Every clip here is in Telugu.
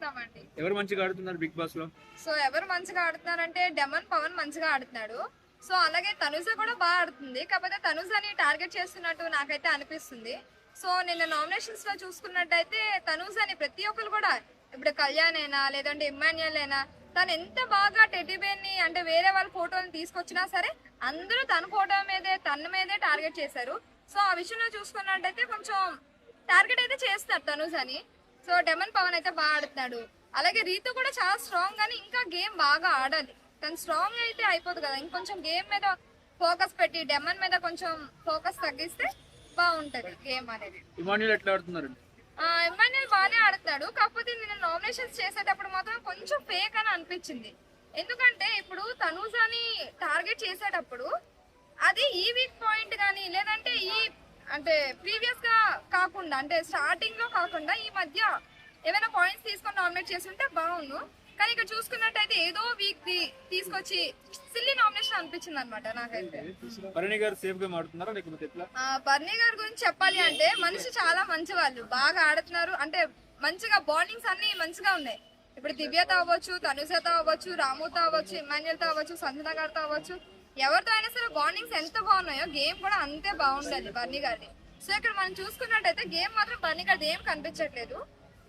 చూస్తామండి. ఎవరు మంచిగా ఆడుతున్నారు బిగ్ బాస్ లో? సో ఎవరు మంచిగా ఆడుతున్నారంటే డెమన్ పవన్ మంచిగా ఆడుతున్నాడు. సో అలాగే తనుజ కూడా బాగా ఆడుతుంది. కాకపోతే తనుజని టార్గెట్ చేస్తున్నట్టు నాకైతే అనిపిస్తుంది. సో నిన్న నామినేషన్స్ లో చూసుకున్నట్టయితే తనుజని ప్రతి ఒక్కరు కూడా, ఇప్పుడు కళ్యాణ్ అయినా లేదంటే ఇమ్మాన్యుయల్ అయినా, తను ఎంత బాగా టెడ్డీబేర్ ని అంటే వేరే వాళ్ళ ఫోటోని తీసుకొచ్చినా సరే అందరూ తన ఫోటో మీదే తన మీదే టార్గెట్ చేశారు. సో ఆ విషయంలో చూసుకున్నట్టయితే కొంచెం టార్గెట్ అయితే చేస్తున్నారు తనుజ్ అని. సో డెమన్ పవన్ అయితే బాగా ఆడుతున్నాడు. అలాగే రీతు కూడా చాలా స్ట్రాంగ్ గానీ ఇంకా గేమ్ బాగా ఆడాలి. తను స్ట్రాంగ్ అయితే అయిపోదు కదా, ఇంకొంచెం గేమ్ మీద ఫోకస్ పెట్టి డెమన్ మీద కొంచెం ఫోకస్ తగ్గిస్తే బాగుంటది గేమ్ అనేది. ఇమాన్యుల్ ఎట్లా ఆడుతున్నారు? ఇమ్మాన్యుయల్ బాగానే ఆడుతున్నాడు. కాకపోతే నేను నామినేషన్స్ చేసేటప్పుడు మాత్రం కొంచెం ఫేక్ అని అనిపించింది. ఎందుకంటే ఇప్పుడు తనూజాని టార్గెట్ చేసేటప్పుడు అది ఈ వీక్ పాయింట్ కానీ లేదంటే ఈ అంటే ప్రీవియస్ గా కాకుండా అంటే స్టార్టింగ్ లో కాకుండా ఈ మధ్య ఏమైనా పాయింట్స్ తీసుకొని నామినేట్ చేస్తుంటే బాగుండు. కానీ ఇక్కడ చూసుకున్నట్టయితే ఏదో వీక్ తీసుకొచ్చి సిల్లీ నామినేషన్ అనిపించింది అనమాట నాకైతే. బర్నీ గారు సేఫ్ గా ఆడుతున్నారా లేకపోతే ఎట్లా? బర్నీ గారి గురించి చెప్పాలి అంటే మనిషి చాలా మంచి వాళ్ళు, బాగా ఆడుతున్నారు. అంటే మంచిగా బాండింగ్స్ అన్ని మంచిగా ఉన్నాయి. ఇప్పుడు దివ్యతో అవ్వచ్చు, తనుజతో అవ్వచ్చు, రాముతో అవ్వచ్చు, ఇమాన్యుయల్తో అవ్వచ్చు, సంజన గారితో అవ్వచ్చు, ఎవరితో అయినా సరే బాండింగ్స్ ఎంత బాగున్నాయో గేమ్ కూడా అంతే బాగుంటుంది బర్నీ గారిది. సో ఇక్కడ మనం చూసుకున్నట్టయితే గేమ్ మాత్రం బర్నీ గారిది ఏం కనిపించట్లేదు.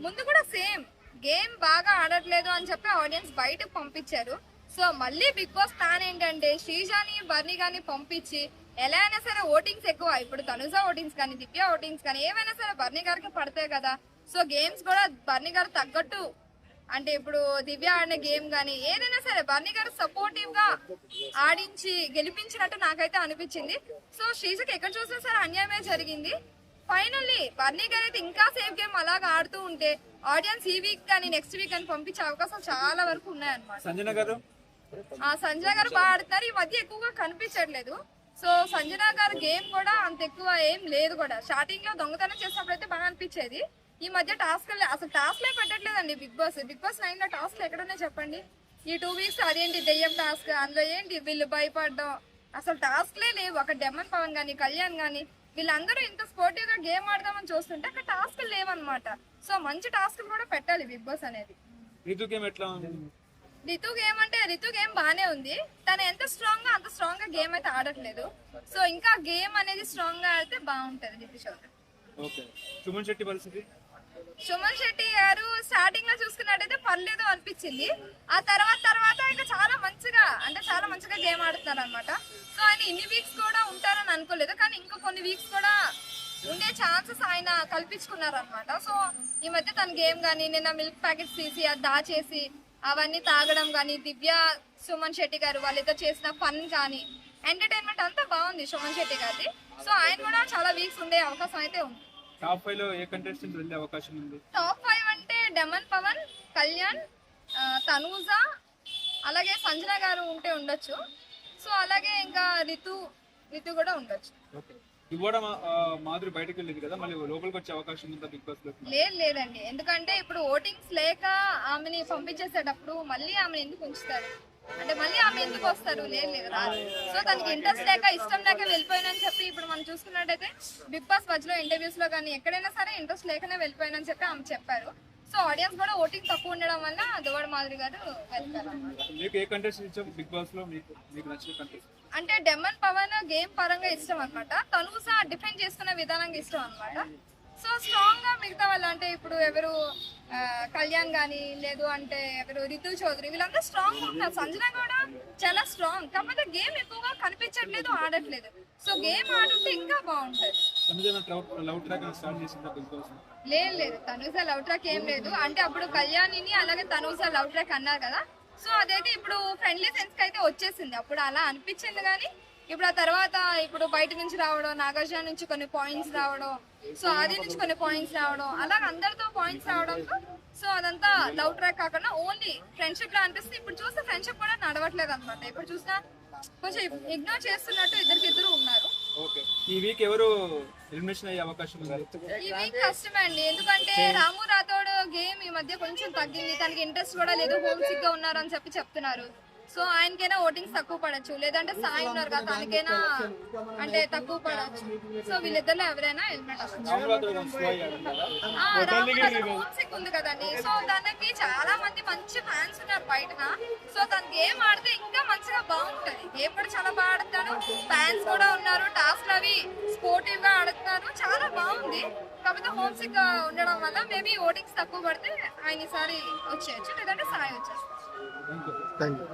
ముందు కూడా సేమ్ గేమ్ బాగా ఆడట్లేదు అని చెప్పి ఆడియన్స్ బయటకు పంపించారు. సో మళ్ళీ బిగ్ బాస్ ప్లాన్ ఏంటంటే శ్రీజాని బర్నీ గాని పంపించి ఎలా అయినా సరే ఓటింగ్స్ ఎక్కువ, ఇప్పుడు తనుజ ఓటింగ్స్ కానీ దివ్య ఓటింగ్స్ కానీ ఏమైనా సరే బర్నీ గారికి పడతాయి కదా. సో గేమ్స్ కూడా బర్నీ గారు తగ్గట్టు అంటే ఇప్పుడు దివ్య ఆడిన గేమ్ కానీ ఏదైనా సరే బర్నీ గారు సపోర్టివ్ గా ఆడించి గెలిపించినట్టు నాకైతే అనిపించింది. సో శ్రీజకి ఎక్కడ చూసినా సరే అన్యాయమే జరిగింది. ఫైనల్లీ బర్నీ గారు అయితే ఇంకా సేఫ్ గేమ్ అలాగా ఆడుతూ ఉంటే ఆడియన్స్ ఈ వీక్ కానీ నెక్స్ట్ వీక్ అని పంపించే అవకాశాలు చాలా వరకు ఉన్నాయన్నమాట. సంజన గారు బాగా ఆడుతున్నారు. ఈ మధ్య ఎక్కువగా కనిపించట్లేదు. సో సంజన గారు గేమ్ కూడా అంత ఎక్కువ ఏం లేదు కూడా. స్టార్టింగ్ లో దొంగతనం చేసినప్పుడు అయితే బాగా అనిపించేది. ఈ మధ్య అసలు టాస్క్లే పెట్టట్లేదండి బిగ్ బాస్ 9 లో టాస్క్లు ఎక్కడున్నాయి చెప్పండి. ఈ 2 వీక్స్ అదేంటి దెయ్యం టాస్క్, అందులో ఏంటి వీళ్ళు భయపడడం, అసలు టాస్క్లే లేవు. అక్కడ డెమన్ పవన్ గానీ కళ్యాణ్ గానీ వీళ్ళందరూ ఇంత స్పోర్టివ్ గా గేమ్ ఆడదామని చూస్తుంటే అక్కడ టాస్క్లు లేవన్నమాట. సో మంచి టాస్క్లు కూడా పెట్టాలి బిగ్ బాస్ అనేది. రితు గేమ్ ఎట్లా ఉంది? రితు గేమ్ బానే ఉంది. తను ఎంత స్ట్రాంగ్ గా అంత స్ట్రాంగ్ గా గేమ్ అయితే ఆడట్లేదు. సో ఇంకా గేమ్ అనేది స్ట్రాంగ్ గా ఆడితే బాగుంటది రితు చౌదరి. ఓకే. సుమన్ శెట్టి పరిస్థితి? సుమన్ శెట్టి గారు స్టార్టింగ్ లో చూసుకున్నట్టయితే పర్లేదు అనిపించింది. ఆ తర్వాత ఇంకా చాలా మంచిగా గేమ్ ఆడుతున్నారు అనమాట. సో ఆయన ఇన్ని వీక్స్ కూడా ఉంటారని అనుకోలేదు, కానీ ఇంకా కొన్ని వీక్స్ కూడా ఉండే ఛాన్సెస్ ఆయన కల్పించుకున్నారు అనమాట. సో ఈ మధ్య తన గేమ్ గానీ నిన్న మిల్క్ ప్యాకెట్స్ తీసి అది దాచేసి అవన్నీ తాగడం కానీ దివ్య సుమన్ శెట్టి గారు వాళ్ళిద్దరు చేసిన ఫన్ కానీ ఎంటర్టైన్మెంట్ అంతా బాగుంది సుమన్ శెట్టి గారిది. సో ఆయన కూడా చాలా వీక్స్ ఉండే అవకాశం అయితే ఉంది. టాప్ 5 లో ఏ కంటెస్టెంట్ వెళ్ళే అవకాశం ఉంది? టాప్ 5 అంటే డెమన్ పవన్, కళ్యాణ్, తనూజ, అలాగే సంజన గారు ఉంటే ఉండొచ్చు. సో అలాగే ఇంకా రితు కూడా ఉండొచ్చు. ఇవ్వడం మాధురి బయటకు వెళ్ళింది కదా, మళ్ళీ లోపలికి వచ్చే అవకాశం ఉందా బిగ్ బాస్ లో? లేదండి, ఎందుకంటే ఇప్పుడు ఓటింగ్స్ లేక ఆమెని పంపించేసేటప్పుడు మళ్ళీ ఆమెను ఎందుకు ఉంచుతారు అంటే మళ్ళీ ఆమె ఎందుకు వస్తారు? లేదు రాదు. సో తనకి ఇంట్రెస్ట్ లేక ఇష్టం లేక వెళ్ళిపోయినని చెప్పి ఇప్పుడు మనం చూసుకున్నట్టయితే బిగ్ బాస్ మధ్యలో ఇంటర్వ్యూస్ లో కానీ ఎక్కడైనా సరే ఇంట్రెస్ట్ లేకనే వెళ్ళిపోయినని చెప్పి ఆమె చెప్పారు. సో ఆడియన్స్ కూడా ఓటింగ్ తక్కువ ఉండడం వల్ల దువ్వాడ మాధురి గారు వెళ్తారు. మీకు ఏ కంటెస్టెంట్ ఇష్టం బిగ్ బాస్ లో? మీకు నచ్చిన కంటెస్టెంట్ అంటే డెమన్ పవన్ గేమ్ పరంగా ఇష్టం అనమాట. తనూజ డిఫెండ్ చేసుకునే విధానంగా ఇష్టం అనమాట. సో స్ట్రాంగ్ గా మిగతా వాళ్ళు అంటే ఇప్పుడు ఎవరు కళ్యాణ్ గానీ లేదు అంటే ఎవరు రితు చౌదరి వీళ్ళంతా స్ట్రాంగ్ గా ఉన్నారు. సంజన కూడా చాలా స్ట్రాంగ్, కాకపోతే గేమ్ ఎక్కువగా కనిపించట్లేదు, ఆడట్లేదు. సో గేమ్ ఆడుంటే ఇంకా బాగుంటది. లేదు తనూజ లవ్ ట్రాక్ ఏం లేదు. అంటే అప్పుడు కళ్యాణిని అలాగే తనూజ లవ్ ట్రాక్ అన్నారు కదా. సో అదైతే ఇప్పుడు ఫ్రెండ్లీ సెన్స్ కి అయితే వచ్చేసింది. అప్పుడు అలా అనిపించింది కానీ ఇప్పుడు ఆ తర్వాత ఇప్పుడు బయట నుంచి రావడం, నాగార్జున నుంచి కొన్ని పాయింట్స్ రావడం, సో ఆది నుంచి కొన్ని పాయింట్స్ రావడం, అలాగ అందరితో పాయింట్స్ రావడంతో సో అదంతా లవ్ ట్రాక్ కాకుండా ఓన్లీ ఫ్రెండ్షిప్ లా అనిపిస్తుంది. ఇప్పుడు చూస్తే ఫ్రెండ్షిప్ కూడా నడవట్లేదు అనమాట. ఇప్పుడు చూసినా కొంచెం ఇగ్నోర్ చేస్తున్నట్టు ఇద్దరు ఉన్నారు. ఈ వీక్ ఎవరు ఎలిమినేషన్ అయ్యే అవకాశం ఉంది? ఈ వీక్ కష్టమే అండి, ఎందుకంటే రాము రాథోడ్ గేమ్ ఈ మధ్య కొంచెం తగ్గింది. తనకి ఇంట్రెస్ట్ కూడా లేదు, హోమ్ సిక్ గా ఉన్నారు అని చెప్తున్నారు. సో ఆయనకైనా ఓటింగ్స్ తక్కువ పడచ్చు, లేదంటే సాయి ఉన్నారు కదా తనకైనా అంటే తక్కువ పడచ్చు. సో వీళ్ళిద్దరిలో ఎవరైనా హెల్మెట్ హోమ్ సిక్ ఉంది కదండి. సో తనకి బయటన. సో తను గేమ్ ఆడితే ఇంకా మంచిగా బాగుంటది. గేమ్ కూడా చాలా బాగా ఆడుతాడు, ఫ్యాన్స్ కూడా ఉన్నారు, టాస్క్ అవి స్పోర్టివ్ గా ఆడుతున్నారు, చాలా బాగుంది. కాకపోతే హోమ్ సిక్ ఉండడం వల్ల మేబీ ఓటింగ్స్ తక్కువ పడితే ఆయన ఈసారి వచ్చేయచ్చు, లేదంటే సాయి వచ్చేస్తారు. Thank you. Thank you.